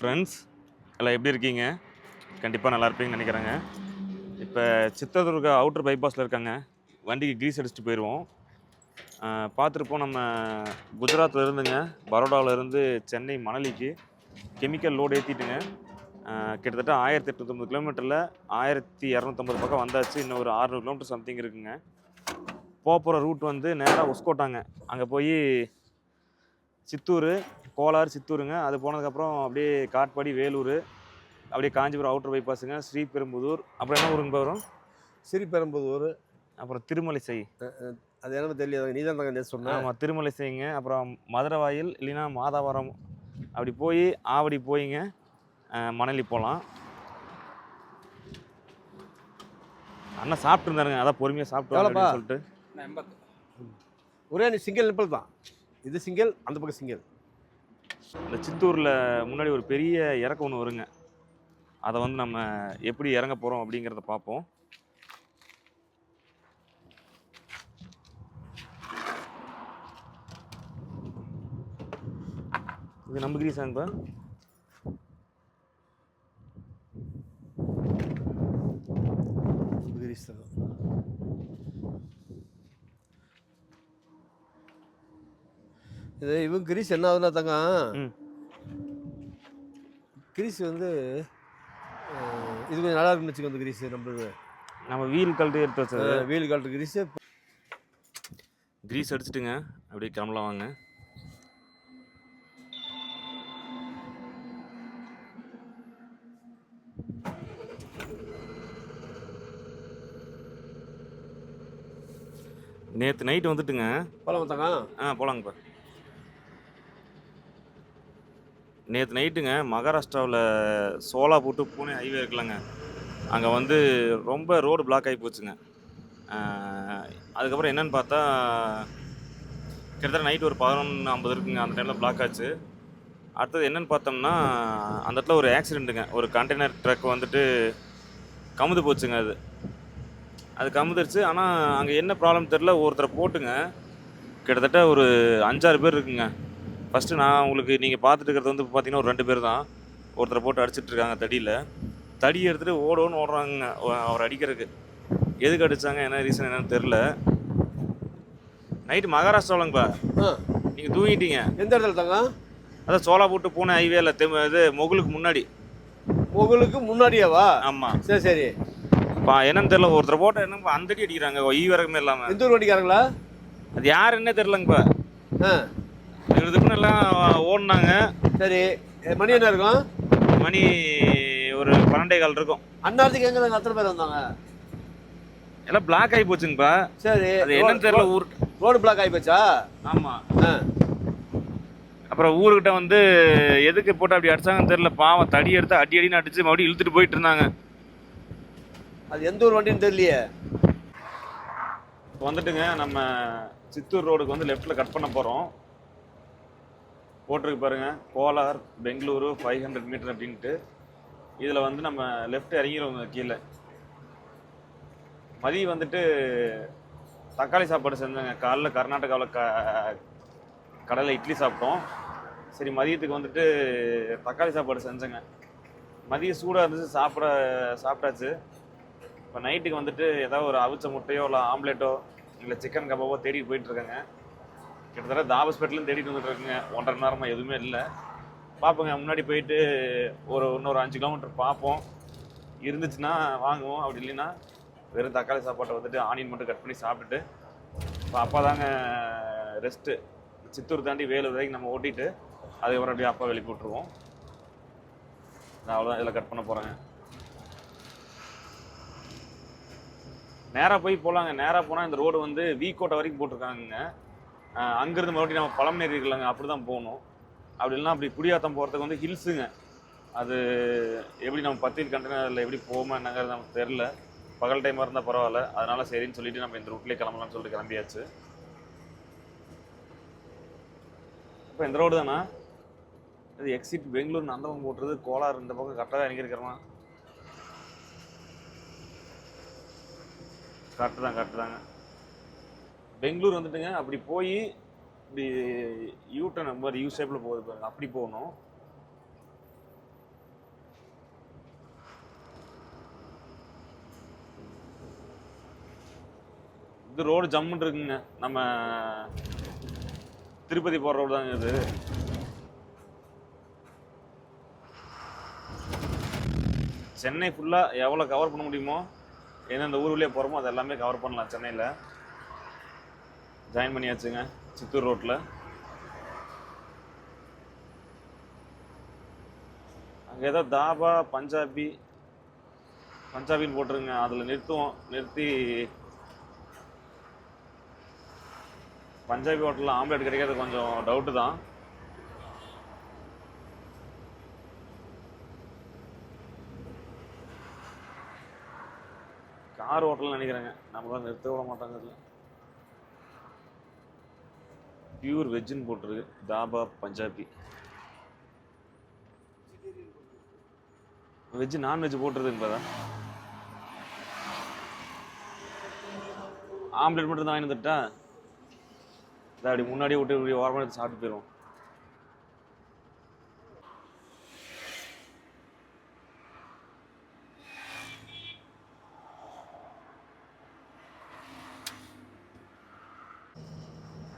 Friends எல்லாம் எப்படி இருக்கீங்க? கண்டிப்பாக நல்லா இருப்பீங்கன்னு நினைக்கிறேங்க. இப்போ சித்ததுர்கா அவுட்டர் பைபாஸில் இருக்காங்க. வண்டிக்கு கிரீஸ் அடிச்சுட்டு போயிடுவோம். பார்த்துருப்போம் நம்ம குஜராத்தில் இருந்துங்க, பரோடாவில் இருந்து சென்னை மணலிக்கு கெமிக்கல் லோடு ஏற்றிட்டுங்க. கிட்டத்தட்ட 1890 கிலோமீட்டரில் 1250 பக்கம் வந்தாச்சு. இன்னும் ஒரு 600 கிலோமீட்டர் சம்திங் இருக்குங்க. போகிற ரூட் வந்து நேராக உஸ்கோட்டாங்க. அங்கே போய் சித்தூர், கோலார், சித்தூருங்க. அது போனதுக்கப்புறம் அப்படியே காட்பாடி, வேலூர், அப்படியே காஞ்சிபுரம் அவுட்டர் பைபாஸுங்க, ஸ்ரீபெரும்புதூர், அப்புறம் என்ன ஊருங்க வரும்? ஸ்ரீபெரும்புதூர். அப்புறம் திருமலிசை. அது என்னன்னு தெரியல, நீ தான் தாங்க சொன்ன. ஆமாம், திருமலிசைங்க. அப்புறம் மதுரவாயில் இல்லைன்னா மாதாவரம், அப்படி போய் ஆவடி போயிங்க மணலி போகலாம். அண்ணா சாப்பிட்டு இருந்தாருங்க, அதான் பொறுமையாக சாப்பிட்டு சொல்லிட்டு. ஒரே சிங்கிள் நிப்பிள் தான். இது சிங்கிள், அந்த பக்கம் சிங்கிள். இந்த சித்தூரில் முன்னாடி ஒரு பெரிய இறக்கம் ஒன்று வருங்க. அதை வந்து நம்ம எப்படி இறங்க போகிறோம் அப்படிங்கிறத பார்ப்போம். இது நம்ம கிரீஸாங்கப்பா. கிரீஸ் தான். இது இவங்க கிரீஸ் என்ன ஆகுதுன்னா தாங்க, கிரீஸ் வந்து இது கொஞ்சம் நல்லா இருக்குன்னு வச்சுக்கோ. அந்த கிரீஸ் நம்ம வீல் கழட்டி எடுத்து வச்சது. வீல் கழட்டு கிரீஸ் அடிச்சுட்டுங்க அப்படியே கிளம்பலாம் வாங்க. நேற்று நைட்டு வந்துட்டுங்க. போகலாம் தாங்க. போகலாங்கப்பா. நேற்று நைட்டுங்க மகாராஷ்டிராவில் சோலாப்பூர் டு பூனே ஹைவே இருக்குல்லங்க, அங்கே வந்து ரொம்ப ரோடு பிளாக் ஆகி போச்சுங்க. அதுக்கப்புறம் என்னென்னு பார்த்தா கிட்டத்தட்ட நைட்டு ஒரு 11:50 இருக்குங்க. அந்த டைமில் பிளாக் ஆச்சு. அடுத்தது என்னென்னு பார்த்தோம்னா அந்த இடத்துல ஒரு ஆக்சிடெண்ட்டுங்க. ஒரு கண்டெய்னர் ட்ரக் வந்துட்டு கமுந்து போச்சுங்க. அது கமுந்துருச்சு. ஆனால் அங்கே என்ன ப்ராப்ளம் தெரில, ஒருத்தரை போட்டுங்க கிட்டத்தட்ட ஒரு 5-6 பேர் இருக்குங்க. ஃபஸ்ட்டு நான் உங்களுக்கு நீங்கள் பார்த்துட்டு இருக்கிறது வந்து பார்த்தீங்கன்னா ஒரு 2 பேர் தான். ஒருத்தரை போட்டு அடிச்சிட்ருக்காங்க தடியில். தடி எடுத்துகிட்டு ஓடோன்னு ஓடுறாங்க அவர் அடிக்கிறதுக்கு. எதுக்கு அடித்தாங்க, என்ன ரீசன் என்னன்னு தெரில. நைட்டு மகாராஷ்டிராவிலங்கப்பா. நீங்கள் தூங்கிட்டீங்க எந்த இடத்துல தாங்க? அதான் சோலாப்பூர் பூனே ஹைவேல இது மொகுலுக்கு முன்னாடி. மொகுலுக்கு முன்னாடியாவா? ஆமாம். சரி சரி. என்னன்னு தெரியல, ஒருத்தரை போட்டு என்ன அந்தடி அடிக்கிறாங்க ஈவரகமே இல்லாமல். எந்த ஊர் வண்டிக்காரங்களா? அது யார் என்ன தெரிலங்கப்பா. இதுக்குன்னு எல்லாம் ஓடினாங்க. சரி, மணி என்ன இருக்கும்? மணி ஒரு 12:15 இருக்கும். அந்நேரத்துக்கு எங்கே தாங்க அத்தனை பேர் வந்தாங்க? எல்லாம் பிளாக் ஆகி போச்சுங்கப்பா. சரி, அது என்னன்னு தெரியல. ரோடு பிளாக் ஆகி போச்சா? ஆமாம். அப்புறம் ஊருக்கிட்ட வந்து எதுக்கு போட்டு அப்படி அடிச்சாங்கன்னு தெரியல. பாவம் தடி எடுத்து அடின்னு அடிச்சு மறுபடியும் இழுத்துட்டு போயிட்டு இருந்தாங்க. அது எந்த ஒரு வண்டின்னு தெரியலையே. வந்துட்டுங்க நம்ம சித்தூர் ரோடுக்கு வந்து லெஃப்டில் கட் பண்ண போகிறோம். போட்டிருக்கு பாருங்க, கோலார் பெங்களூரு 500 மீட்டர் அப்படின்ட்டு. இதில் வந்து நம்ம லெஃப்ட் இறங்கிடுவோங்க கீழே. மதியம் வந்துட்டு தக்காளி சாப்பாடு செஞ்சோங்க. காலைல கர்நாடகாவில் கடையில் இட்லி சாப்பிட்டோம். சரி, மதியத்துக்கு வந்துட்டு தக்காளி சாப்பாடு செஞ்சேங்க. மதியம் சூடாக இருந்துச்சு, சாப்பிட்டாச்சு. இப்போ நைட்டுக்கு வந்துட்டு ஏதாவது ஒரு அவிச்ச முட்டையோ இல்லை ஆம்லேட்டோ இல்லை சிக்கன் கபாபோ தேடிட்டு போயிட்டுருக்கேங்க. கிட்டத்தட்ட தாபஸ்பேட்டிலும் தேடிட்டு வந்துட்டுருக்குங்க. 1.5 மணி நேரமாக எதுவுமே இல்லை. பார்ப்போங்க, முன்னாடி போயிட்டு இன்னொரு 5 கிலோமீட்டர் பார்ப்போம். இருந்துச்சுன்னா வாங்குவோம், அப்படி இல்லைன்னா வெறும் தக்காளி சாப்பாட்டை வந்துட்டு ஆனியன் மட்டும் கட் பண்ணி சாப்பிட்டுட்டு இப்போ அப்பா தாங்க ரெஸ்ட்டு. சித்தூர் தாண்டி வேலூர் வரைக்கும் நம்ம ஓட்டிட்டு அதுக்கப்புறம் அப்படியே அப்பா வெளியே போட்டுருவோம். நான் அவ்வளோதான் இதில் கட் பண்ண போகிறேங்க. நேராக போய் போகலாங்க. நேராக போனால் இந்த ரோடு வந்து வீக்கோட்டை வரைக்கும் போட்டிருக்காங்க. அங்கேருந்து மறுபடியும் நம்ம பழமநேரி இருக்கலாங்க, அப்படி தான் போகணும். அப்படி இல்லைனா அப்படி குடியாத்தம் போகிறதுக்கு வந்து ஹில்ஸுங்க. அது எப்படி நம்ம பத்தியில் கண்டெய்னரில் எப்படி போவோமா என்னங்கிறது நமக்கு தெரில. பகல் டைமாக இருந்தால் பரவாயில்ல, அதனால் சரின்னு சொல்லிட்டு நம்ம இந்த ரூட்லேயே கிளம்பலாம்னு சொல்லிட்டு கிளம்பியாச்சு. இப்போ இந்த ரோடு தானே இது எக்ஸிட் பெங்களூர் அந்த பக்கம் போட்டுறது. கோலார் இந்த பக்கம் கரெக்டாக இறங்கியிருக்கிறோமா? கரெக்டு தாங்க. பெங்களூர் வந்துட்டுங்க அப்படி போய் இப்படி யூட்டன் மாதிரி யூ ஷேப்பில் போகுது பாருங்க, அப்படி போகணும். இது ரோடு ஜம்முன்னு இருக்குங்க. நம்ம திருப்பதி போகிற ரோடு தாங்க இது. சென்னை ஃபுல்லாக எவ்வளோ கவர் பண்ண முடியுமோ, எந்தெந்த ஊர் வழியாக போகிறோமோ அது எல்லாமே கவர் பண்ணலாம். சென்னையில் ஜாயின் பண்ணியாச்சுங்க சித்தூர் ரோட்டில். அங்கே ஏதோ தாபா பஞ்சாபின்னு போட்டுருங்க. அதில் நிறுத்துவோம். நிறுத்தி பஞ்சாபி ஹோட்டலில் ஆம்லேட் கிடைக்கிறது கொஞ்சம் டவுட்டு தான். கார் ஹோட்டல்னு நினைக்கிறேங்க. நம்மளாம் நிறுத்த விட மாட்டாங்க. இதில் பியூர் வெஜ்ஜுன்னு போட்டிருக்கு. தாபா பஞ்சாபி. வெஜ்ஜு நான்வெஜ் போட்டுருதுங்க. தான் ஆம்லேட் மட்டும் தான் வாங்கி வந்துட்டா அப்படி முன்னாடியே விட்டு இப்படி ஓரமாக எடுத்து சாப்பிட்டு போயிடுவோம்.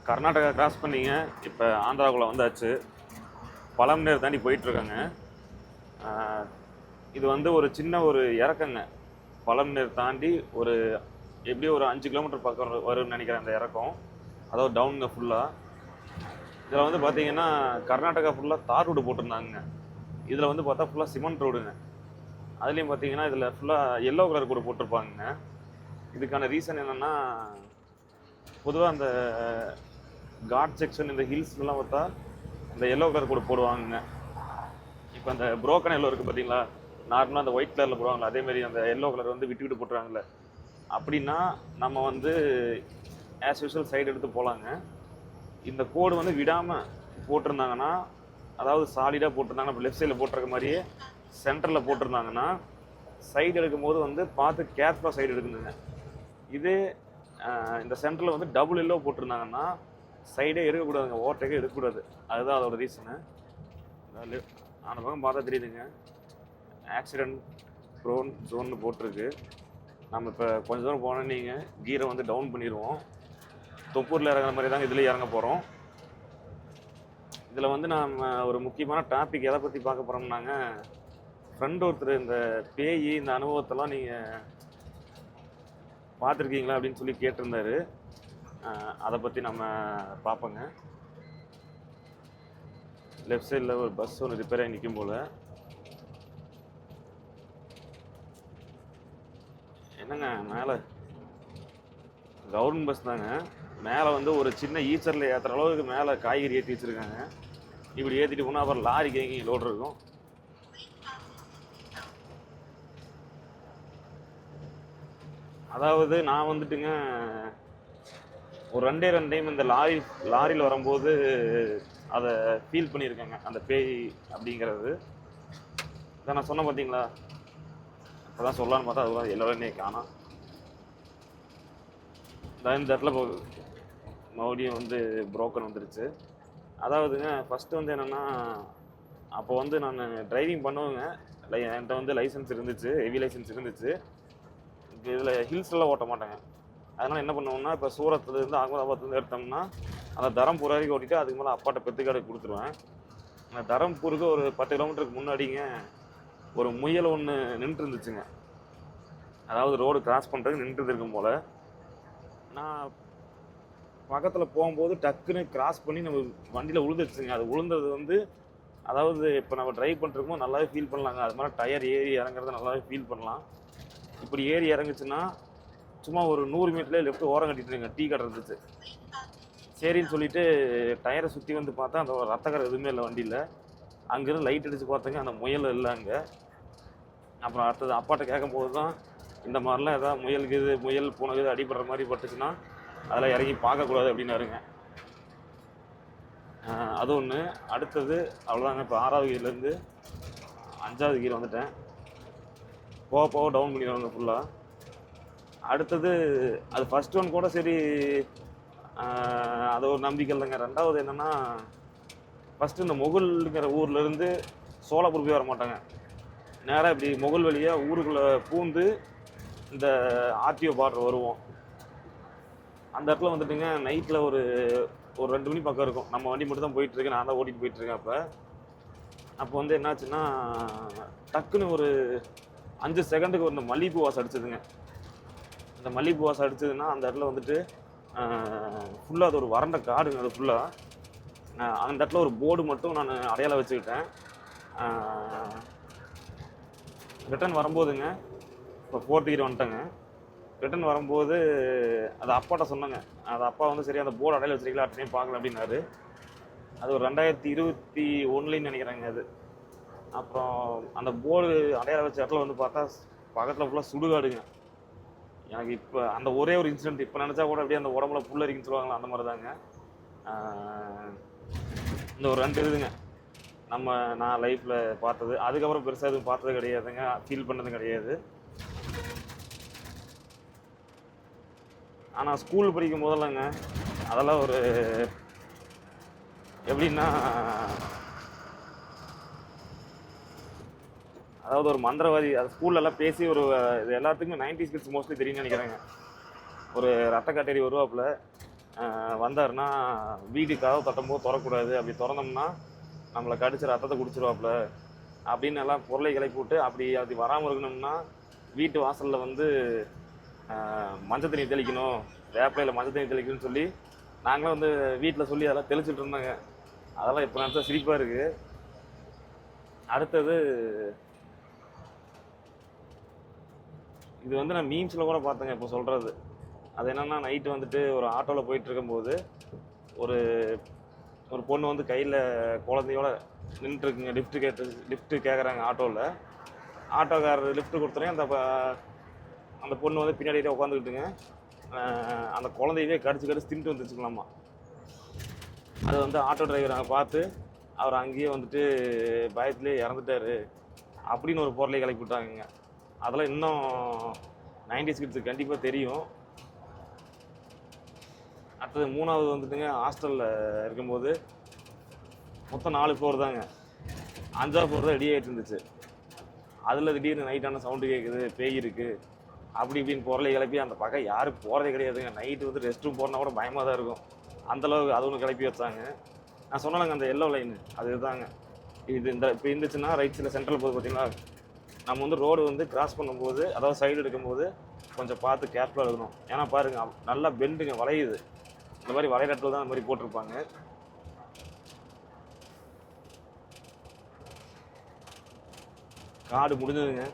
கர்நாடகா கிராஸ் பண்ணிங்க. இப்போ ஆந்திராவுக்குள்ளே வந்தாச்சு. பழம்நேர் தாண்டி போயிட்டுருக்காங்க. இது வந்து ஒரு சின்ன ஒரு இறக்கங்க. பழம்நேர் தாண்டி ஒரு எப்படியும் ஒரு 5 கிலோமீட்டர் பக்கம் வரும்னு நினைக்கிறேன் அந்த இறக்கம். அதாவது டவுனுங்க ஃபுல்லாக. இதில் வந்து பார்த்தீங்கன்னா கர்நாடகா ஃபுல்லாக தார் ரோடு போட்டிருந்தாங்க. இதில் வந்து பார்த்தா ஃபுல்லாக சிமெண்ட் ரோடுங்க. அதுலேயும் பார்த்தீங்கன்னா இதில் ஃபுல்லாக எல்லோ கலர் கூட போட்டிருப்பாங்க. இதுக்கான ரீசன் என்னென்னா, பொதுவாக அந்த காட் செக்ஷன் இந்த ஹில்ஸ்லாம் பார்த்தா இந்த எல்லோ கலர் கூட போடுவாங்க. இப்போ அந்த புரோக்கன் எல்லோ இருக்குது பார்த்தீங்களா, நார்மலாக அந்த ஒயிட் கலரில் போடுவாங்களா, அதேமாரி அந்த எல்லோ கலர் வந்து விட்டு விட்டு போட்டுருவாங்கல்ல. அப்படின்னா நம்ம வந்து ஆஸ் யூஷுவல் சைடு எடுத்து போகலாங்க. இந்த கோடு வந்து விடாமல் போட்டிருந்தாங்கன்னா, அதாவது சாலிடாக போட்டிருந்தாங்கன்னா, இப்போ லெஃப்ட் சைடில் போட்டிருக்க மாதிரியே சென்டரில் போட்டிருந்தாங்கன்னா சைடு எடுக்கும்போது வந்து பார்த்து கேர்ஃபுல்லாக சைடு எடுக்கணுங்க. இதே இந்த சென்டரில் வந்து டபுள் எல்லோ போட்டிருந்தாங்கன்னா சைடே எடுக்கக்கூடாதுங்க, ஓவர்டேக்கே எடுக்கக்கூடாது. அதுதான் அதோட ரீசனு. அந்த பக்கம் பார்த்தா தெரியுதுங்க, ஆக்சிடென்ட் ப்ரோன் ஜோன்னு போட்டிருக்கு. நம்ம இப்போ கொஞ்சம் தூரம் போனோம், நீங்கள் கீரை வந்து டவுன் பண்ணிடுவோம். தொப்பூரில் இறங்குற மாதிரி தாங்க இதில் இறங்க போகிறோம். இதில் வந்து நம்ம ஒரு முக்கியமான டாபிக் எதை பற்றி பார்க்க போகிறோம்னாங்க, ஃப்ரெண்ட் ஒருத்தர் இந்த பேய் இந்த அனுபவத்தெல்லாம் நீங்கள் பார்த்துருக்கீங்களா அப்படின்னு சொல்லி கேட்டிருந்தாரு. அதை பற்றி நம்ம பார்ப்போங்க. லெஃப்ட் சைடில் ஒரு பஸ் ஒன்று ரிப்பேர் ஆகி நிற்கும் போல். என்னங்க மேலே கவர்மெண்ட் பஸ் தாங்க. மேலே வந்து ஒரு சின்ன ஈச்சரில் ஏற்றுற அளவுக்கு மேலே காய்கறி ஏற்றி வச்சுருக்காங்க. இப்படி ஏற்றிட்டு போனால் அப்புறம் லாரி கேங்கி லோடு இருக்கும். அதாவது நான் வந்துட்டுங்க ஒரு ரெண்டே டைம் இந்த லாரியில் வரும்போது அதை ஃபீல் பண்ணியிருக்கேங்க, அந்த பேய் அப்படிங்கிறது. இதை நான் சொன்னேன் பார்த்தீங்களா, அதான் சொல்லலான்னு பார்த்தா அதுதான் எல்லோருமே காணோம். இந்த இடத்துல மறுபடியும் வந்து புரோக்கன் வந்துருச்சு. அதாவதுங்க ஃபஸ்ட்டு வந்து என்னென்னா, அப்போ வந்து நான் டிரைவிங் பண்ணுவேங்க. என்கிட்ட வந்து லைசன்ஸ் இருந்துச்சு, ஹெவி லைசன்ஸ் இருந்துச்சு. இதில் ஹில்ஸ்லாம் ஓட்ட மாட்டாங்க. அதனால் என்ன பண்ணுவோம்னா, இப்போ சூரத்துலேருந்து அகமதாபாத்லேருந்து எடுத்தோம்னா அந்த தரம்பூர் வரைக்கும் ஓட்டிட்டு அதுக்கு மேலே அப்பாட்ட பெத்துக்காடு கொடுத்துருவேன். அந்த தரம்பூருக்கு ஒரு 10 கிலோமீட்டருக்கு முன்னாடிங்க ஒரு முயல் ஒன்று நின்று இருந்துச்சுங்க. அதாவது ரோடு கிராஸ் பண்ணுறதுக்கு நின்றுட்டு இருக்கும் போல். நான் பக்கத்தில் போகும்போது டக்குன்னு கிராஸ் பண்ணி நம்ம வண்டியில் விழுந்துருச்சுங்க. அது விழுந்தது வந்து, அதாவது இப்போ நம்ம ட்ரைவ் பண்ணிருக்கோம் நல்லாவே ஃபீல் பண்ணலாங்க. அது மாதிரி டயர் ஏறி இறங்குறத நல்லாவே ஃபீல் பண்ணலாம். இப்படி ஏறி இறங்குச்சுன்னா சும்மா ஒரு 100 மீட்டர்லேயே லெஃப்ட் ஓரம் கட்டிட்டுருங்க, டீ கடை இருந்துச்சு. சரின்னு சொல்லிட்டு டயரை சுற்றி வந்து பார்த்தா அந்த ரத்த கரை எதுவுமே இல்லை வண்டியில். அங்கேருந்து லைட் அடித்து பார்த்தங்க, அந்த முயல் இல்லை அங்கே. அப்புறம் அடுத்தது அப்பாட்ட கேட்கும்போது தான், இந்த மாதிரிலாம் எதாவது முயல் பூனை அடிபடுற மாதிரி பட்டுச்சுன்னா அதெல்லாம் இறங்கி பார்க்கக்கூடாது அப்படின்னாருங்க. அது ஒன்று. அடுத்தது அவ்வளோதாங்க. இப்போ 6வது கீர்லேருந்து 5வது கீர் வந்துட்டேன். போக போக டவுன் பண்ணிடுவாங்க ஃபுல்லாக. அடுத்தது அது ஃபஸ்ட் ஒன் கூட சரி, அது ஒரு நம்பிக்கை இல்லைங்க. 2வது என்னென்னா, ஃபஸ்ட்டு இந்த முகுல்ங்கிற ஊர்லேருந்து சோலாப்பூர் போய் வர மாட்டாங்க. நேராக இப்படி முகுல் வழியாக ஊருக்குள்ளே பூந்து இந்த ஆர்டிஓ பார்டர் வருவோம். அந்த இடத்துல வந்துட்டுங்க நைட்டில் ஒரு ஒரு 2 மணி பக்கம் இருக்கும். நம்ம வண்டி மட்டும் தான் போயிட்டுருக்கு, நான் தான் ஓட்டிகிட்டு போயிட்டுருக்கேன் அப்போ வந்து என்னாச்சுன்னா டக்குன்னு ஒரு 5 செகண்டுக்கு ஒரு இந்த மல்லிகைப்பூ வாசம் அடிச்சதுங்க. இந்த மல்லிகைப்பூ வாசம் அடிச்சதுன்னா அந்த இடத்துல வந்துட்டு ஃபுல்லாக அது ஒரு வறண்ட காடுங்க. அது ஃபுல்லாக அந்த இடத்துல ஒரு போர்டு மட்டும் நான் அடையாளம் வச்சுக்கிட்டேன். ரிட்டர்ன் வரும்போதுங்க இப்போ 4th கிட்ட வந்துட்டேங்க. ரிட்டர்ன் வரும்போது அது அப்பாட்ட சொன்னேங்க. அது அப்பா வந்து சரி அந்த போர்டு அடையாளம் வச்சிருக்கீங்களா அடுத்த டைம் பார்க்கலாம் அப்படின்னாரு. அது ஒரு 2021 நினைக்கிறேங்க அது. அப்புறம் அந்த போர்டு அடையாளம் வச்ச இடத்துல வந்து பார்த்தா பக்கத்தில் ஃபுல்லாக சுடுகாடுங்க. எனக்கு இப்போ அந்த ஒரே ஒரு இன்சிடென்ட் இப்போ நினச்சா கூட அப்படியே அந்த உடம்புல புல்லரிக்குன்னு சொல்லுவாங்களா அந்த மாதிரி தாங்க. இந்த ஒரு 2 இதுங்க நான் லைஃப்பில் பார்த்தது. அதுக்கப்புறம் பெருசாக எதுவும் பார்த்தது கிடையாதுங்க, ஃபீல் பண்ணதும் கிடையாது. ஆனால் ஸ்கூல் படிக்கும் போதெல்லாங்க அதெல்லாம் ஒரு எப்படின்னா அதாவது ஒரு மந்திரவாதி அது ஸ்கூல்லலாம் பேசி ஒரு இது எல்லாத்துக்குமே 90s கிட்ஸ் மோஸ்ட்லி தெரியும்னு நினைக்கிறேங்க. ஒரு ரத்த கட்டேரி வருவாப்புல வந்தாருன்னா வீடு கதவு தட்டும்போது திறக்கூடாது, அப்படி திறந்தோம்னா நம்மளை கடிச்சு ரத்தத்தை குடிச்சிருவாப்புல அப்படின்னு எல்லாம் பொருளை கிளப்பி விட்டு அப்படி வராமல் இருக்கணும்னா வீட்டு வாசலில் வந்து மஞ்சள் தண்ணி தெளிக்கணும், வேப்பிலையில் மஞ்சள் தண்ணி தெளிக்கணும்னு சொல்லி நாங்களும் வந்து வீட்டில் சொல்லி அதெல்லாம் தெளிச்சுட்டு இருந்தாங்க. அதெல்லாம் இப்போ நினச்சா சிரிப்பாக இருக்குது. அடுத்தது இது வந்து நான் மீம்ஸில் கூட பார்த்தேங்க இப்போ சொல்கிறது. அது என்னென்னா நைட்டு வந்துட்டு ஒரு ஆட்டோவில் போயிட்டு இருக்கும்போது ஒரு ஒரு பொண்ணு வந்து கையில் குழந்தையோட நின்றுட்டுருக்குங்க. லிஃப்ட்டு கேட்குறாங்க ஆட்டோவில். ஆட்டோக்காரர் லிஃப்ட்டு கொடுத்துறேன். அந்த பொண்ணு வந்து பின்னாடியே உட்காந்துக்கிட்டுங்க அந்த குழந்தையவே கடிச்சு தின்ட்டு வந்துச்சுக்கலாமா. அது வந்து ஆட்டோ டிரைவர் அங்கே பார்த்து அவர் அங்கேயே வந்துட்டு பயத்துலேயே இறந்துட்டாரு அப்படின்னு ஒரு பொருளை கிளப்பி விட்டாங்க. அதெல்லாம் இன்னும் 90s கிட்ஸுக்கு கண்டிப்பாக தெரியும். அடுத்தது 3வது வந்துட்டுங்க ஹாஸ்டலில் இருக்கும்போது மொத்தம் 4 ஃப்ளோர் தாங்க. 5ஆவது ஃப்ளோர் தான் ரெடி ஆகிட்டு இருந்துச்சு. அதில் திடீர்னு நைட்டான சவுண்டு கேட்குது, பேய் இருக்குது அப்படி இப்படின்னு பொருளை கிளப்பி அந்த பக்கம் யாரும் போகிறதே கிடையாதுங்க. நைட்டு வந்து ரெஸ்ட் ரூம் போகிறனா கூட பயமாக தான் இருக்கும். அந்தளவுக்கு அது ஒன்று கிளப்பி வச்சாங்க. நான் சொன்னாலங்க அந்த எல்லோ லைனு அது இதுதாங்க. இது இப்போ இருந்துச்சுன்னா ரைட் சைடில் சென்ட்ரல் போகுது பார்த்தீங்களா, நம்ம வந்து ரோடு வந்து கிராஸ் பண்ணும்போது அதாவது சைடு எடுக்கும்போது கொஞ்சம் பார்த்து கேர்ஃபுல்லாக இருக்கணும். ஏன்னா பாருங்கள் நல்லா பெண்டுங்க வளையுது. இந்த மாதிரி வளைய இடத்துல தான் அந்த மாதிரி போட்டிருப்பாங்க. காடு முடிஞ்சதுங்க.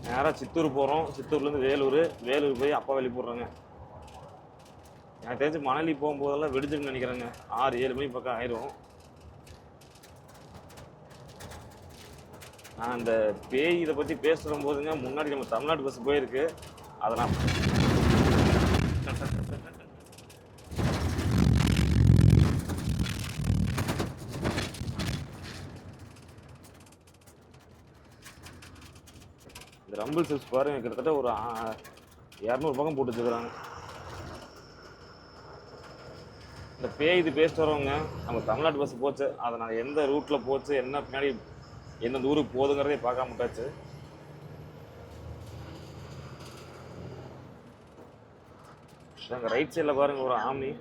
நேராக சித்தூர் போகிறோம். சித்தூர்லேருந்து வேலூர் போய் அப்பா வெளி போடுறோங்க. எனக்கு தெரிஞ்சு மணலி போகும்போதெல்லாம் வெடிச்சுன்னு நினைக்கிறேங்க. 6-7 மணி பக்கம் ஆயிரும். நான் இந்த பேய் இதை பற்றி பேசுகிற போதுங்க முன்னாடி நம்ம தமிழ்நாடு பஸ் போயிருக்கு. அதை நான் இந்த ரம்பிள் சிப்ஸ் பாருங்க கிட்டத்தட்ட ஒரு 200 பக்கம் போட்டு வச்சுக்கிறாங்க. இந்த பேய் இது பேசிட்டு வரவங்க நம்ம தமிழ்நாட்டு பஸ் போச்சு, அதை நான் எந்த ரூட்டில் போச்சு என்ன பின்னாடி எந்தெந்த ஊருக்கு போகுதுங்கிறதே பார்க்காம விட்டாச்சு. அங்கே ரைட் சைடில் பாருங்க ஒரு ஆம்னி.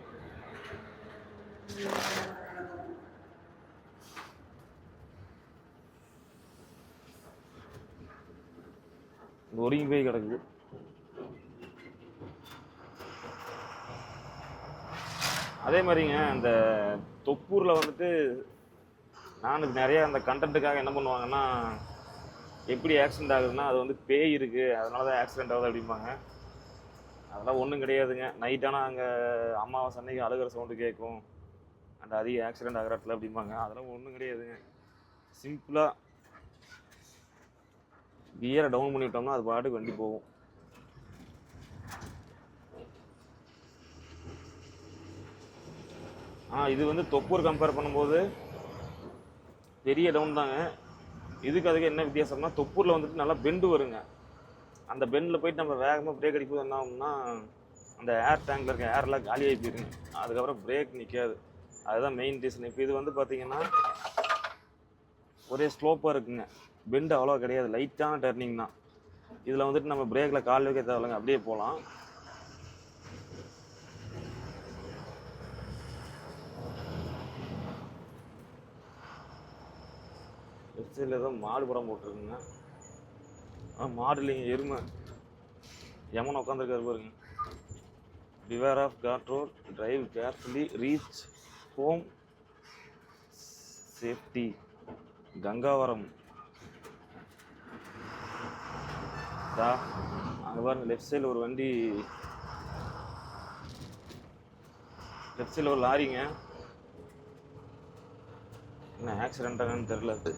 ஒருங்கி போய் கிடக்குது. அதே மாதிரிங்க அந்த தொப்பூரில் வந்துட்டு நான் நிறைய அந்த கண்டென்ட்டுக்காக என்ன பண்ணுவாங்கன்னா எப்படி ஆக்சிடென்ட் ஆகுதுன்னா அது வந்து பேய் இருக்குது அதனால தான் ஆக்சிடென்ட் ஆகுது அப்படிம்பாங்க. அதெல்லாம் ஒன்றும் கிடையாதுங்க. நைட்டானால் அங்கே அமாவாசை அன்னைக்கு அழுகிற சவுண்டு கேட்கும், அந்த அதிக ஆக்சிடென்ட் ஆகிற இடத்துல அப்படிம்பாங்க. அதெல்லாம் ஒன்றும் கிடையாதுங்க. சிம்பிளாக கியரை டவுன் பண்ணி விட்டோம்னா அது பாட்டுக்கு வண்டி போகும். இது வந்து தொப்பூர் கம்பேர் பண்ணும்போது பெரிய டவுன் தாங்க. அதுக்கு என்ன வித்தியாசம்னா தொப்பூரில் வந்துட்டு நல்லா பெண்டு வருங்க. அந்த பெண்டில் போயிட்டு நம்ம வேகமாக பிரேக் அடிக்கும்போது என்ன ஆகும்னா அந்த ஏர் டேங்கில் இருக்க ஏர்லாம் காலியாகி போயிருங்க. அதுக்கப்புறம் பிரேக் நிற்காது. அதுதான் மெயின் ரீசன். இப்போ இது வந்து பார்த்தீங்கன்னா ஒரே ஸ்லோப்பாக இருக்குங்க. பெண்டு அவ்வளோ கிடையாது, லைட்டான டர்னிங் தான். இதில் வந்துட்டு நம்ம பிரேக்கில் கால் வைக்க தேவையில்லைங்க, அப்படியே போகலாம். லெஃப்ட் சைடில் ஏதோ மாடு படம் போட்டிருக்குங்க. மாடு இல்லைங்க, எருமை. யமன் உட்காந்துருக்காரு பாருங்க. Beware of ghat road, drive carefully, reach home safety. Gangavaram. அங்கே பாருங்க, லெஃப்ட் சைடில் ஒரு வண்டி, லெஃப்ட் சைடில் ஒரு லாரிங்க. என்ன ஆக்சிடென்ட்டாங்கன்னு தெரியல. அது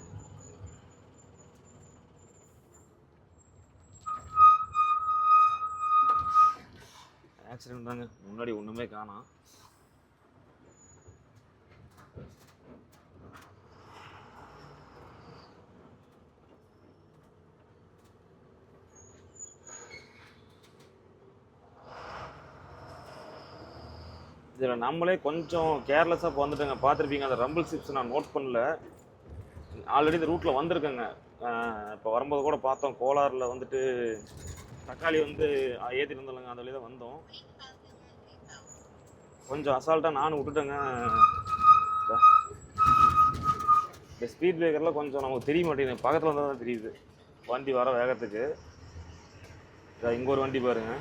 ஆக்சிடென்ட் தாங்க, முன்னாடி ஒன்றுமே காணோம். இதில் நம்மளே கொஞ்சம் கேர்லெஸ்ஸாக வந்துட்டோங்க. பார்த்துருப்பீங்க அந்த ரம்பிள் சிப்ஸ் நான் நோட் பண்ணல. ஆல்ரெடி இந்த ரூட்டில் வந்திருக்கேங்க. இப்போ வரும்போது கூட பார்த்தோம், கோலாரில் வந்துட்டு தக்காளி வந்து ஏற்றிட்டு இருந்தோம்லங்க, அந்த வழியாக தான் வந்தோம். கொஞ்சம் அசால்ட்டாக நானும் விட்டுட்டேங்க. இந்த ஸ்பீட் பிரேக்கர்லாம் கொஞ்சம் நமக்கு தெரிய மாட்டேங்குது, பக்கத்தில் வந்தால் தான் தெரியுது வண்டி வர வேகத்துக்கு. இங்கே ஒரு வண்டி பாருங்க.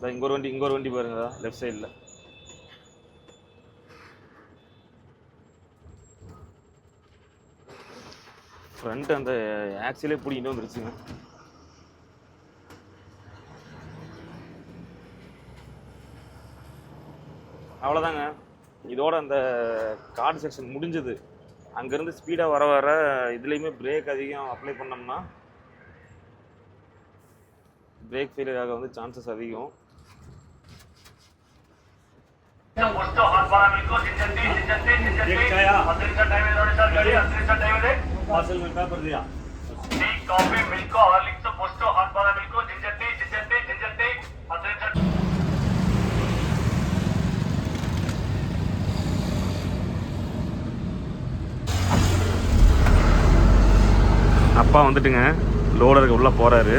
இங்கே ஒரு வண்டி பாருங்க, லெஃப்ட் சைடில். ஃப்ரண்ட் அந்த ஆக்சிலே பிடிக்கிட்டு வந்துருச்சுங்க. அவ்வளோதாங்க, இதோட அந்த கார்டு செக்ஷன் முடிஞ்சது. அங்கேருந்து ஸ்பீடாக வர வர இதுலேயுமே பிரேக் அதிகம் அப்ளை பண்ணோம்னா பிரேக் ஃபெயிலியர் ஆக வந்து சான்சஸ் அதிகம். அப்பா வந்துட்டுங்க, லோடருக்கு உள்ள போறாரு.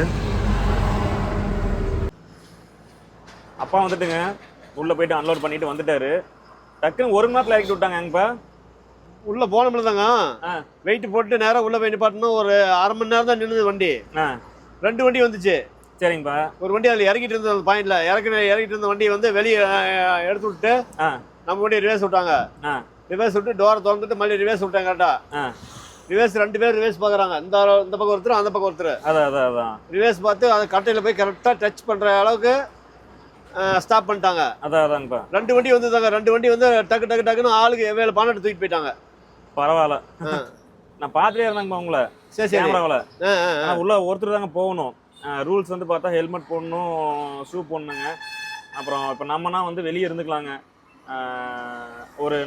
அப்பா வந்துட்டுங்க, உள்ள போயிட்டு அன்லோட் பண்ணிட்டு வந்துட்டாரு. டக்குன்னு 1 மணி நேரத்தில் இறக்கி விட்டாங்க. எங்கப்பா உள்ள போனோம்ல தாங்க, வெயிட் போட்டு நேரம் உள்ள போய் நிப்பாட்டணும். ஒரு அரை மணி நேரம் தான் நின்றுது வண்டி. 2 வண்டி வந்துச்சு. சரிங்கப்பா. ஒரு வண்டி அதில் இறக்கிட்டு இருந்த அந்த பாயிண்ட்ல இறக்கிட்டு இருந்த வண்டி வந்து வெளியே எடுத்து விட்டு நம்ம வண்டி ரிவர்ஸ் விட்டாங்க. ரிவர்ஸ் விட்டு டோரை திறந்துட்டு மறுபடியும் ரிவர்ஸ் விட்டாங்க. கரெக்டா ரிவர்ஸ் 2 பேர் ரிவர்ஸ் பார்க்குறாங்க. இந்த பக்கம் ஒருத்தர், அந்த பக்கம் ஒருத்தர். அதான் ரிவர்ஸ் பார்த்து அதை கட்டையில் போய் கரெக்டாக டச் பண்ணுற அளவுக்கு ஸ்டாப் பண்ணிட்டாங்க. அதான்ப்பா. 2 வண்டி வந்துதாங்க. 2 வண்டி வந்து டக்கு டக்கு டக்குன்னு ஆளுக்கு எவ்வளோ பானட்டு தூக்கிட்டு போயிட்டாங்க. பரவாயில்ல, நான் பார்த்துட்டே இருந்தாங்கப்பா உங்களை. சரி கேமராவில். உள்ள ஒருத்தர் தாங்க போகணும். ரூல்ஸ் வந்து பார்த்தா ஹெல்மெட் போடணும், ஷூ போடணுங்க. அப்புறம் இப்போ நம்மனா வந்து வெளியே இருந்துக்கலாங்க.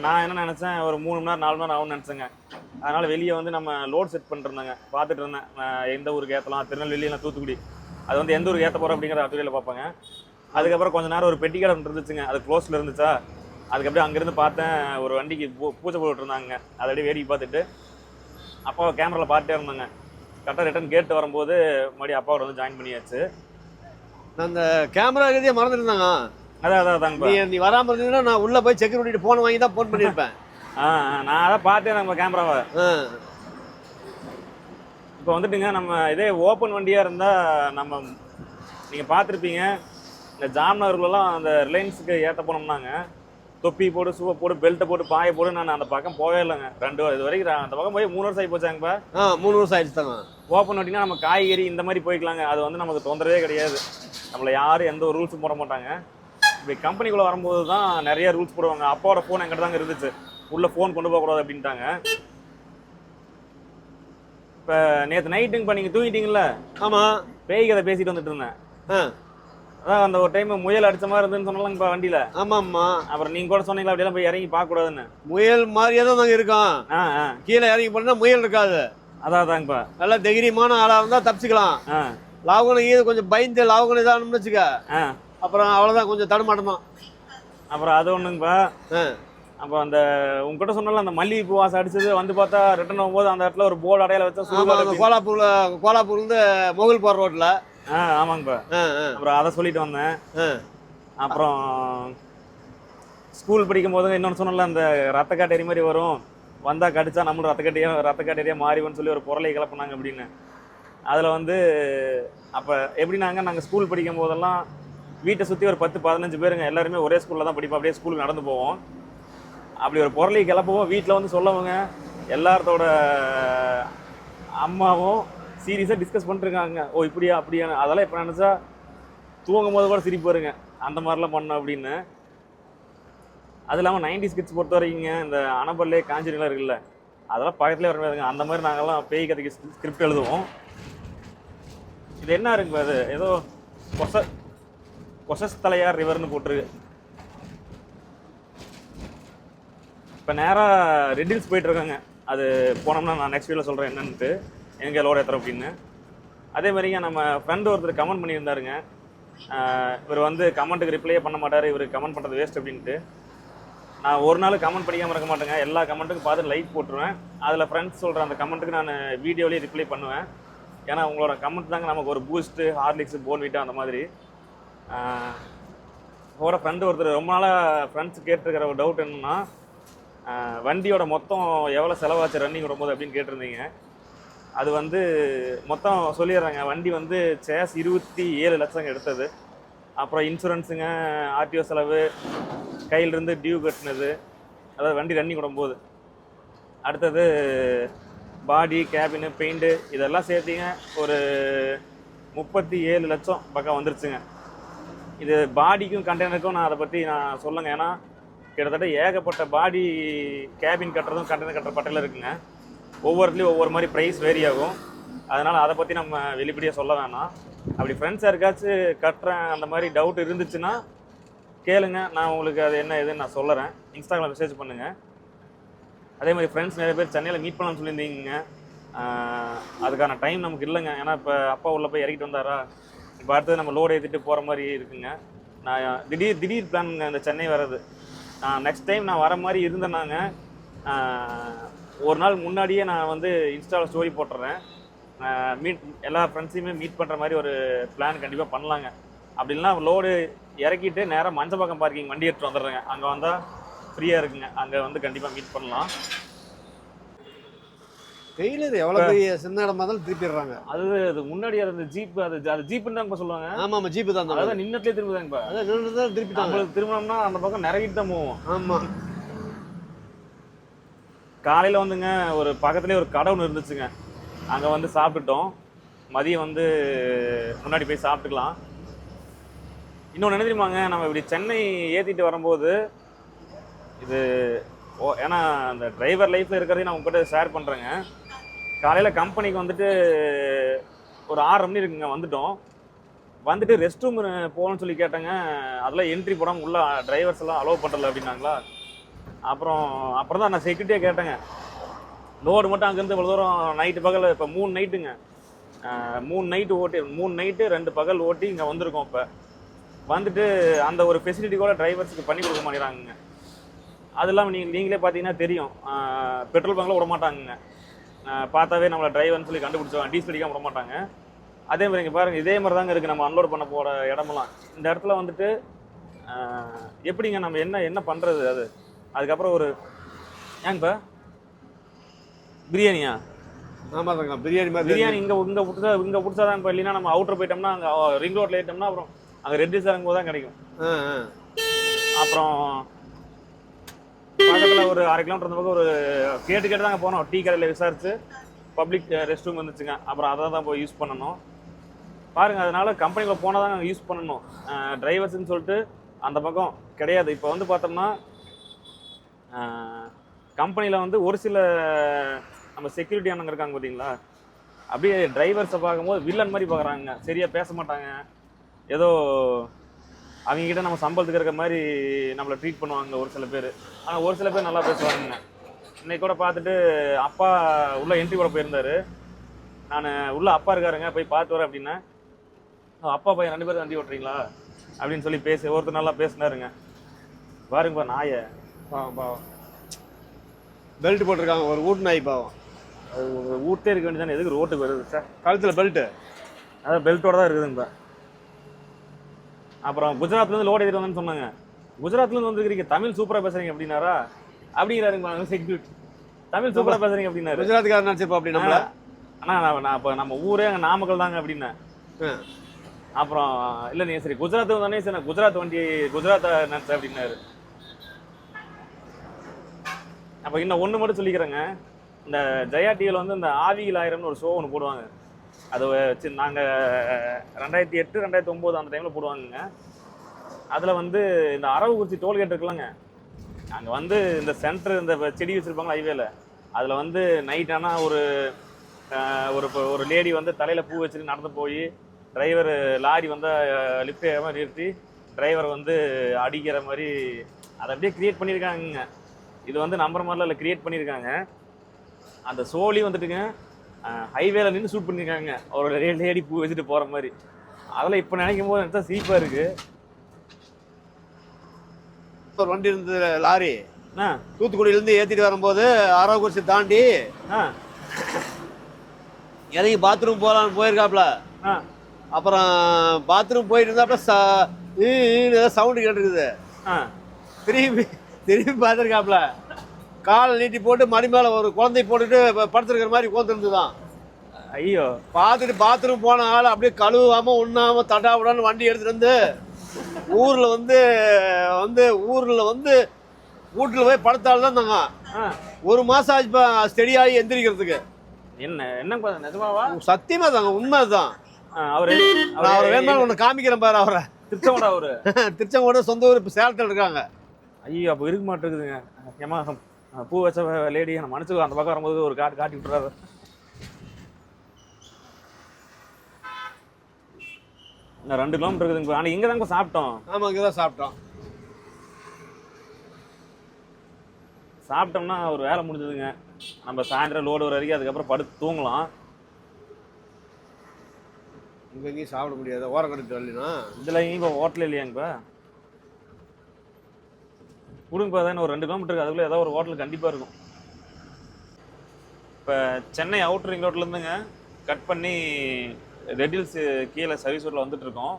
நான் என்ன நினச்சேன், ஒரு 3 மணி நேரம் 4 மணி நேரம் ஆகும்னு நினச்சேங்க. அதனால் வெளியே வந்து நம்ம லோட் செட் பண்ணிருந்தாங்க, பார்த்துட்டு இருந்தேன். எந்த ஊருக்கு ஏற்றலாம், திருநெல்வேலி இல்லை தூத்துக்குடி, அது வந்து எந்த ஊருக்கு ஏற்ற போகிறோம் அப்படிங்கிற அட்டுவையில் பார்ப்பாங்க. அதுக்கப்புறம் கொஞ்ச நேரம் ஒரு பெட்டி கடை இருந்துச்சுங்க, அது க்ளோஸில் இருந்துச்சா. அதுக்கப்புறம் அங்கேருந்து பார்த்தேன், ஒரு வண்டிக்கு பூச்சை போட்டுருந்தாங்க. அதை அப்படியே வேடிக்கை பார்த்துட்டு அப்பாவை கேமராவில் பார்த்துட்டே இருந்தாங்க. கரெக்டாக ரிட்டர்ன் கேட்டு வரும்போது மறுபடியும் அப்பாவோட வந்து ஜாயின் பண்ணியாச்சு. நான் அந்த கேமரா கதையை மறந்துருந்தாங்க. அதாங்க, நீ வராமல் இருந்தீங்கன்னா நான் உள்ளே போய் செக்யூரிட்டி ஃபோன் வாங்கி தான் ஃபோன் பண்ணியிருப்பேன். நான் அதான் பார்த்தேன் நம்ம கேமராவை. இப்போ வந்துட்டுங்க, நம்ம இதே ஓப்பன் வண்டியாக இருந்தால் நம்ம நீங்கள் பார்த்துருப்பீங்க, இந்த ஜாம்நகர்லாம் அந்த ரிலையன்ஸுக்கு ஏற்ற போனோம்னாங்க, தொப்பி போட்டு, ஷூவை போட்டு, பெல்ட்டை போட்டு, பாயை போட்டு நான் அந்த பக்கம் போவே இல்லைங்க. 2 இது வரைக்கும் அந்த பக்கம் போய் 3 வருஷம் ஆகி போச்சாங்கப்பா. 3 வருஷம் ஆயிடுச்சு தாங்க. ஓப்பன் வண்டினா நம்ம காய்கறி இந்த மாதிரி போய்க்கலாங்க, அது வந்து நமக்கு தொந்தரவே கிடையாது. நம்மளை யாரும் எந்த ஒரு ரூல்ஸும் போட மாட்டாங்க. இப்போ கம்பெனிக்குள்ளே வரும்போது தான் நிறைய ரூல்ஸ் போடுவாங்க. அப்பாவோட ஃபோன் எங்கிட்ட தாங்க இருந்துச்சு, உள்ளே ஃபோன் கொண்டு போகக்கூடாது அப்படின்ட்டாங்க. இப்போ நேற்று நைட்டுங்க இப்போ நீங்கள் தூங்கிட்டீங்களா? ஆமாம், பேய் கதை பேசிட்டு வந்துட்டு இருந்தேன். அதான் அந்த ஒரு டைம் முயல் அடிச்ச மாதிரி இருந்துன்னு சொன்னாலும் இப்போ வண்டியில. ஆமாம்மா. அப்புறம் நீங்க கூட சொன்னீங்களா அப்படியெல்லாம் போய் இறங்கி பார்க்க கூடாதுன்னு. முயல் மாதிரியே தான் நாங்கள் இருக்கோம். கீழே இறங்கி போனா முயல் இருக்காது. அதான்ப்பா, நல்லா தைரியமான ஆளாக இருந்தால் தப்பிச்சுக்கலாம். லாவகனை கொஞ்சம் பயந்து லாவகனை தான் வச்சுக்க, அப்புறம் அவ்வளோதான், கொஞ்சம் தடுமாட்டம் தான். அப்புறம் அது ஒண்ணுங்கப்பா. அப்போ அந்த உங்ககிட்ட சொன்னால அந்த மல்லிகைப்பூ வாசம் அடிச்சது வந்து பார்த்தா ரிட்டர்ன் போகும்போது அந்த இடத்துல ஒரு போர்டு அடையாள வச்சா சுடுகாடு. கோலாப்பூர்லேருந்து மொகல் போகிற ரோட்டில். ஆமாங்கப்பா. அப்புறம் அதை சொல்லிட்டு வந்தேன். அப்புறம் ஸ்கூல் படிக்கும் போது இன்னொன்று சொன்னல அந்த ரத்த காட்டேரி மாதிரி வரும், வந்தால் கடிச்சா நம்மளும் ரத்த காட்டேரியா மாறிவன்னு சொல்லி ஒரு பொருளை கிளப்புனாங்க அப்படின்னு. அதில் வந்து அப்போ எப்படின்னாங்க, நாங்கள் ஸ்கூல் படிக்கும் போதெல்லாம் வீட்டை சுற்றி ஒரு 10-15 பேருங்க எல்லாருமே ஒரே ஸ்கூலில் தான் படிப்போம், அப்படியே ஸ்கூலுக்கு நடந்து போவோம். அப்படி ஒரு பொருளை கிளப்பவும் வீட்டில் வந்து சொல்லவங்க எல்லாத்தோட அம்மாவும் சீரியஸாக டிஸ்கஸ் பண்ணிருக்காங்க. ஓ இப்படியா அப்படியா, அதெல்லாம் இப்போ நினச்சா தூங்கும் போது கூட சிரிப்பு வருங்க, அந்த மாதிரிலாம் பண்ணோம் அப்படின்னு. அது இல்லாமல் 90s கிட்ஸ் பொறுத்த வரைக்குங்க இந்த அனபல்லே காஞ்சிரிலாம் இருக்குல்ல, அதெல்லாம் பக்கத்துலேயே வர மாதிரிங்க. அந்த மாதிரி நாங்கள்லாம் பேய் கதைக்கு ஸ்கிரிப்ட் எழுதுவோம். இது என்ன இருக்குங்க, அது ஏதோ கொசஸ் தலையார் ரிவர்னு போட்டிருக்கு. இப்போ நேராக ரெட்டில்ஸ் போயிட்டுருக்காங்க, அது போனோம்னா நான் நெக்ஸ்ட் வீடியோவில் சொல்கிறேன் என்னன்ட்டு எங்கே லோடு ஏற்றுறோம் அப்படின்னு. அதே மாதிரிங்க நம்ம ஃப்ரெண்டு ஒருத்தர் கமெண்ட் பண்ணியிருந்தாருங்க, இவர் வந்து கமெண்ட்டுக்கு ரிப்ளையே பண்ண மாட்டார், இவர் கமெண்ட் பண்ணுறது வேஸ்ட் அப்படின்ட்டு. நான் ஒரு நாள் கமெண்ட் படிக்காமல் இருக்க மாட்டேங்க, எல்லா கமெண்ட்டுக்கும் பார்த்து லைக் போட்டுருவேன். அதில் ஃப்ரெண்ட்ஸ் சொல்கிற அந்த கமெண்ட்டுக்கு நான் வீடியோலேயே ரிப்ளை பண்ணுவேன். ஏன்னா உங்களோட கமெண்ட் தாங்க நமக்கு ஒரு பூஸ்ட்டு, ஹார்லிக்ஸு, போன்விட்டா அந்த மாதிரி. ஒரு ஃப்ரெண்டு ஒருத்தர் ரொம்ப நாளாக ஃப்ரெண்ட்ஸ் கேட்டிருக்கிற ஒரு டவுட் என்னன்னா, வண்டியோட மொத்தம் எவ்வளோ செலவாச்சு ரன்னிங் வரும்போது அப்படின்னு கேட்டிருந்தீங்க. அது வந்து மொத்தம் சொல்லிடுறாங்க. வண்டி வந்து சேஸ் 27 லட்சங்க எடுத்தது. அப்புறம் இன்சூரன்ஸுங்க, ஆர்டிஓ செலவு, கையிலிருந்து டியூ கட்டினது, அதாவது வண்டி ரன்னிங் விடும்போது. அடுத்தது பாடி, கேபினு, பெயிண்ட்டு இதெல்லாம் சேர்த்திங்க ஒரு 37 லட்சம் பக்கம் வந்துருச்சுங்க. இது பாடிக்கும் கண்டெய்னருக்கும் நான் அதை பற்றி நான் சொல்லுங்க, ஏன்னா கிட்டத்தட்ட ஏகப்பட்ட பாடி கேபின் கட்டுறதும் கண்டெய்னர் கட்டுற பட்டையில் இருக்குங்க. ஒவ்வொருத்துலேயும் ஒவ்வொரு மாதிரி ப்ரைஸ் வேரி ஆகும். அதனால் அதை பற்றி நம்ம வெளிப்படையாக சொல்ல வேணாம். அப்படி ஃப்ரெண்ட்ஸ் யாருக்காச்சும் கட்டுறேன் அந்த மாதிரி டவுட் இருந்துச்சுன்னா கேளுங்க, நான் உங்களுக்கு அது என்ன ஏதுன்னு நான் சொல்லுறேன். இன்ஸ்டாகிராமில் மெசேஜ் பண்ணுங்கள். அதே மாதிரி ஃப்ரெண்ட்ஸ் நிறைய பேர் சென்னையில் மீட் பண்ணலாம்னு சொல்லியிருந்தீங்க. அதுக்கான டைம் நமக்கு இல்லைங்க, ஏன்னா இப்போ அப்பா உள்ளே போய் இறக்கிட்டு வந்தாரா, இப்போ அடுத்தது நம்ம லோடு ஏற்றிட்டு போகிற மாதிரி இருக்குங்க. நான் திடீர் பிளானுங்க இந்த சென்னை வர்றது. நெக்ஸ்ட் டைம் நான் வர மாதிரி இருந்தேன்னாங்க, ஒரு நாள் முன்னாடியே நான் வந்து இன்ஸ்டாவில் ஸ்டோரி போட்டுறேன். எல்லா ஃப்ரெண்ட்ஸையுமே மீட் பண்ணுற மாதிரி ஒரு பிளான் கண்டிப்பாக பண்ணலாங்க. அப்படி இல்லைனா லோடு இறக்கிட்டு நேராக மஞ்சப்பாக்கம் பார்க்கிங் வண்டி எடுத்துகிட்டு வந்துடுறேங்க. அங்கே வந்தால் ஃப்ரீயாக இருக்குங்க, அங்கே வந்து கண்டிப்பாக மீட் பண்ணலாம். டெய்லர் எவ்வளோ பெரிய சின்ன இடமா இருந்தாலும் திருப்பிடுறாங்க. அது முன்னாடி அந்த ஜீப், அது ஜீப்புன்னு தாங்க சொல்லுவாங்க. ஆமாம், ஜீப்பு தான். அதான் நின்னத்துலேயே திரும்பிதாங்கப்பா. அதான் நின்று தான் திருப்பிட்டாங்க. நம்மளுக்கு திரும்பினோம்னா அந்த பக்கம் நிறையிட்டு தான் போவோம். ஆமாம். காலையில் வந்துங்க ஒரு பக்கத்துலேயே ஒரு கடை ஒன்று இருந்துச்சுங்க, அங்கே வந்து சாப்பிட்டுட்டோம். மதியம் வந்து முன்னாடி போய் சாப்பிட்டுக்கலாம். இன்னொன்று என்ன தெரியுமாங்க, நம்ம இப்படி சென்னை ஏற்றிட்டு வரும்போது இது ஏன்னா அந்த டிரைவர் லைஃப்பில் இருக்கிறதையும் நான் உங்கள்கிட்ட ஷேர் பண்ணுறேங்க. காலையில் கம்பெனிக்கு வந்துட்டு ஒரு 6:30 மணி இருக்குங்க, வந்துட்டு ரெஸ்ட் ரூம் போகணும்னு சொல்லி கேட்டேங்க. அதெல்லாம் என்ட்ரி போடாமல் உள்ள டிரைவர்ஸ் எல்லாம் அலோவ் பண்ணுறல அப்படின்னாங்களா. அப்புறம் தான் நான் செக்யூரிட்டியாக கேட்டேங்க, லோடு மட்டும் அங்கேருந்து இவ்வளோ தூரம் நைட்டு பகல் இப்போ 3 நைட்டுங்க, 3 நைட்டு ஓட்டி 3 நைட்டு 2 பகல் ஓட்டி இங்கே வந்திருக்கோம். இப்போ வந்துட்டு அந்த ஒரு ஃபெசிலிட்டி கூட டிரைவர்ஸுக்கு பண்ணி கொடுக்க மாட்டேங்கிறாங்க. அது இல்லாமல் நீங்களே பார்த்தீங்கன்னா தெரியும், பெட்ரோல் பங்கில் விட மாட்டாங்க, பார்த்தாவே நம்மளை டிரைவர்னு சொல்லி கண்டுபிடிச்சோம், டீசல் அடிக்காமல் விட மாட்டாங்க. அதே மாதிரி இங்கே பாருங்கள், இதே மாதிரி தாங்க இருக்குது நம்ம அன்லோட் பண்ண போகிற இடமெல்லாம். இந்த இடத்துல வந்துட்டு எப்படிங்க நம்ம என்ன பண்ணுறது? அதுக்கப்புறம் ஒரு ஏங்கப்பா பிரியாணியா? ஆமாம் தாங்க, பிரியாணி இங்கே பிடிச்சாதான் இப்போ, இல்லைன்னா நம்ம அவுட்டர் போயிட்டோம்னா அங்கே ரிங் ரோட்டில் ஏற்றோம்னா அப்புறம் அங்கே ரெட் டிஷ் இறங்கும் போது தான் கிடைக்கும். அப்புறம் பக்கத்தில் ஒரு 1/2 கிலோமீட்டர் பக்கம் ஒரு கேட்டு தாங்க போனோம். டீ கடையில் விசாரிச்சு பப்ளிக் ரெஸ்ட் ரூம் வந்துச்சுங்க. அப்புறம் அதை தான் போய் யூஸ் பண்ணணும் பாருங்கள். அதனால கம்பெனிக்குள்ள போனால் தான் நாங்கள் யூஸ் பண்ணணும். டிரைவர்ஸ்ன்னு சொல்லிட்டு அந்த பக்கம் கிடையாது. இப்போ வந்து பார்த்தோம்னா கம்பெனியில் வந்து ஒரு சில நம்ம செக்யூரிட்டி அண்ணங்க இருக்காங்க பார்த்தீங்களா, அப்படியே டிரைவர்ஸை பார்க்கும்போது வில்லன் மாதிரி பார்க்குறாங்க. சரியாக பேச மாட்டாங்க, ஏதோ அவங்ககிட்ட நம்ம சம்பளத்துக்கு இருக்க மாதிரி நம்மளை ட்ரீட் பண்ணுவாங்க ஒரு சில பேர். ஆனால் ஒரு சில பேர் நல்லா பேசுவாங்க. இன்னைக்கு கூட பார்த்துட்டு அப்பா உள்ள என்ட்ரி கூட போயிருந்தாரு. நான் உள்ள அப்பா இருக்காருங்க போய் பார்த்து வரேன் அப்படின்னா, அப்பா பையன் 2 பேரும் வண்டி ஓட்டுறீங்களா அப்படின்னு சொல்லி ஒருத்தர் நல்லா பேசினாருங்க. பாருங்கப்பா நாயை. பாவம் பாவம். பெல்ட் போட்டிருக்காங்க, ஒரு வீட்டு நாய் பாவம். அது ஊட்டே இருக்க வேண்டியதானே, எதுக்கு ரோட்டுக்கு வருது சார்? கழுத்தில் பெல்ட்டு. அதான் பெல்ட்டோட தான் இருக்குதுங்க. அப்புறம் குஜராத்லேருந்து லோடு ஏறிட்டு வந்தேன்னு சொன்னாங்க. குஜராத்லேருந்து வந்துருக்கீங்க, தமிழ் சூப்பராக பேசுறீங்க அப்படின்னாரா? அப்படிங்கிறாருங்க செக்யூரிட்டி. தமிழ் சூப்பராக பேசுறீங்க அப்படின்னாரு. குஜராத்துக்காரர் நினச்சிப்பா அப்படி நம்மள. ஆனால் நான் இப்போ நம்ம ஊரே அங்கே நாமக்கல் தாங்க அப்படின்னேன். அப்புறம் இல்லை நீங்கள் சரி குஜராத் தானே, சரி நான் குஜராத் வண்டி குஜராத்தை நினச்சேன் அப்படின்னாரு. அப்போ இன்னும் ஒன்று மட்டும் சொல்லிக்கிறேங்க. இந்த ஜெயா டிவியில் வந்து இந்த ஆவியில் ஆயிரம்னு ஒரு ஷோ ஒன்று போடுவாங்க. அது நாங்கள் 2008 2009 அந்த டைமில் போடுவாங்கங்க. அதில் வந்து இந்த அரவக்குறிச்சி டோல்கேட் இருக்குல்லங்க, அங்கே வந்து இந்த சென்டர் இந்த செடி வச்சுருப்பாங்க ஹைவேல, அதில் வந்து நைட் ஆனால் ஒரு லேடி வந்து தலையில் பூ வச்சுட்டு நடந்து போய் டிரைவர் லாரி வந்து லிஃப்ட் ஏகாமல் நிறுத்தி டிரைவர் வந்து அடிக்கிற மாதிரி அதை அப்படியே க்ரியேட் பண்ணியிருக்காங்க. இது வந்து நம்புற மாதிரிலாம் இல்லை, க்ரியேட் பண்ணியிருக்காங்க. அந்த சோலி வந்துட்டுங்க ஹைவேல நின்று ஷூட் பண்ணியிருக்காங்க, ஒரு லேடி பூ வச்சுட்டு போகிற மாதிரி. அதெல்லாம் இப்போ நினைக்கும் போது எனக்கு சீப்பாக இருக்குது. ஒரு வண்டி இருந்தது லாரி, தூத்துக்குடியிலேருந்து ஏற்றிட்டு வரும்போது அரவக்குறிச்சி தாண்டி இறங்கி பாத்ரூம் போகலான்னு போயிருக்காப்புல. அப்புறம் பாத்ரூம் போயிட்டு இருந்தாப்புல சவுண்டு கேட்டுருக்குது. திரும்பி பார்த்துருக்காப்புல, காலை நீட்டி போட்டு மடி மேலே ஒரு குழந்தை போட்டுட்டு படுத்துருக்கிற மாதிரி உட்காந்துருந்துதான். ஐயோ, பார்த்துட்டு பாத்ரூம் போன ஆள் அப்படியே கழுவாமல் உண்ணாமல் தட்டாவிடான்னு வண்டி எடுத்துகிட்டு வந்து ஊரில் வந்து வீட்டில் போய் படுத்தாள் தான் தாங்க. 1 மாதம் ஆச்சுப்பா ஸ்டெடியாகி எந்திரிக்கிறதுக்கு. என்ன நிஜமாவா? சத்தியமாக தாங்க, உண்மை தான். அவரை வேணுமாலும் ஒன்று காமிக்கிறேன் பாரு. அவரை திருச்செங்கோட சொந்த ஊர் இப்போ சேலத்தில் இருக்காங்க. ஐயோ, அப்போ இருக்க மாட்டேங்குதுங்க. ஏமா பூ வச்ச லேடி நம்ம மனசுக்கு அந்த பக்கம் வரும்போது ஒரு காட்டி விட்டுறாரு. இன்னும் 2 கிலோமீட்டர் இருக்குதுங்க. ஆனால் இங்கே தாங்க சாப்பிட்டோம். ஆமாம், இங்கே தான் சாப்பிட்டோம். சாப்பிட்டோம்னா ஒரு வேலை முடிஞ்சதுங்க. நம்ம சாயந்தரம் லோடு வர வரைக்கும் அதுக்கப்புறம் படுத்து தூங்கலாம். இங்கே எங்கேயும் சாப்பிட முடியாது, ஓரம் கட்டிட்டு வரலாம். இதில் இப்போ ஹோட்டல் இல்லையாங்கப்பா? கொடுங்கப்பா, தானே ஒரு 2 கிலோமீட்டருக்கு அதுக்குள்ளே ஏதாவது ஒரு ஹோட்டல் கண்டிப்பாக இருக்கும். இப்போ சென்னை அவுட்டர் ரிங் ரோட்லேருந்துங்க கட் பண்ணி ரெட் ஹில்ஸ் கீழே சர்வீஸ் ரோட்டில் வந்துட்டுருக்கோம்.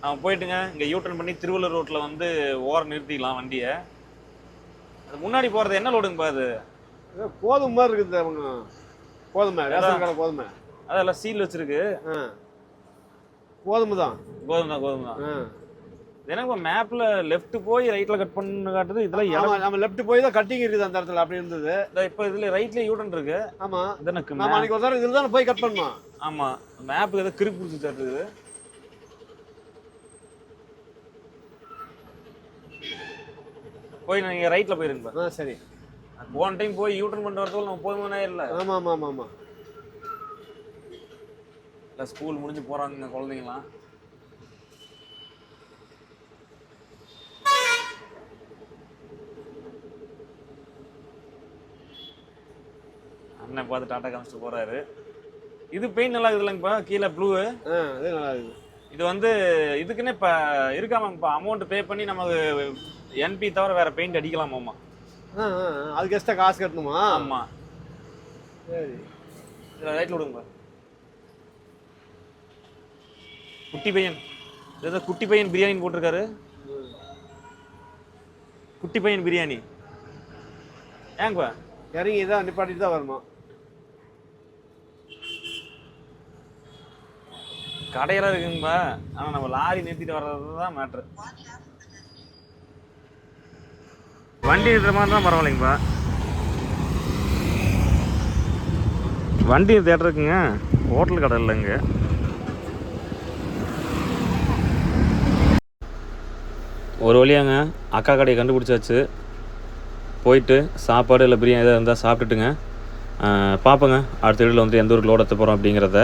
நம்ம போயிட்டுங்க இங்கே யூட்டர்ன் பண்ணி திருவள்ளூர் ரோட்டில் வந்து ஓரம் நிறுத்திக்கலாம் வண்டியை. அது முன்னாடி போகிறது என்ன லோடுங்கப்பா? அது கோதுமை மாதிரி இருக்குது. அவங்க கோதுமை, ரேஷன் கடை கோதுமை, அதெல்லாம் சீல் வச்சிருக்கு. கோதுமை தான். எனக்கு மேப்ல லெஃப்ட் போய் ரைட்ல கட் பண்ணு காட்டுது. இதெல்லாம் நம்ம லெஃப்ட் போய் தான் கட்டிங் இருக்குது அந்த இடத்துல. அப்படி இருந்தது. இப்போ இதுல ரைட்ல யூட்டன் இருக்கு. ஆமா, எனக்கு நாம அன்னைக்கு ஒரு தடவை இதுல தான் போய் கட் பண்ணோம். ஆமா, மேப் ஏதோ கிறுக்கு பிடிச்சி தருது. போய் நீங்க ரைட்ல போயிருங்க. சரி, போன டைம் போய் யூட்டன் பண்ணிட்டு வரதுக்குள்ள நம்ம போதுமானே இல்லை. ஆமா ஆமா ஆமா ஆமா. இல்லை ஸ்கூல் முடிஞ்சு போறாங்க குழந்தைங்களாம். அண்ணன் பார்த்து டாட்டா காமிச்சிட்டு போறாரு. இது பெயிண்ட் நல்லா இருக்குது இல்லைங்கப்பா, கீழே ப்ளூ. இது நல்லா இருக்குது. இது வந்து இதுக்குன்னு இப்போ இருக்காமாங்கப்பா, அமௌண்ட் பே பண்ணி நமக்கு என்பி தவிர வேற பெயிண்ட் அடிக்கலாமாம்மா. அதுக்கு எக்ஸ்ட்ரா காசு கட்டணுமா? ஆமாம். சரி, இதில் ரைட்டில் விடுங்கப்பா. குட்டி பையன், ஏதோ குட்டி பையன் பிரியாணின்னு போட்டிருக்காரு. குட்டி பையன் பிரியாணி ஏங்கப்பா? இறங்கி தான் நிப்பாட்டிட்டு தான் வரணும். கடையெல்லாம் இருக்குங்கப்பா, ஆனால் நம்ம லாரி நிறுத்திட்டு வர்றது தான் மேட்ரு. வண்டி நிறுத்துற மாதிரி தான் பரவாயில்லைங்கப்பா. வண்டி தேட்டர் இருக்குங்க, ஹோட்டல் கடை இல்லைங்க. ஒரு வழியாங்க அக்கா கடையை கண்டுபிடிச்சாச்சு. போயிட்டு சாப்பாடு இல்லை பிரியாணி எதாவது இருந்தால் சாப்பிட்டுட்டுங்க பார்ப்போங்க அடுத்த வீடியோவில் வந்து எந்த ஊருக்கு லோட் எடுத்து போகிறோம் அப்படிங்கிறத.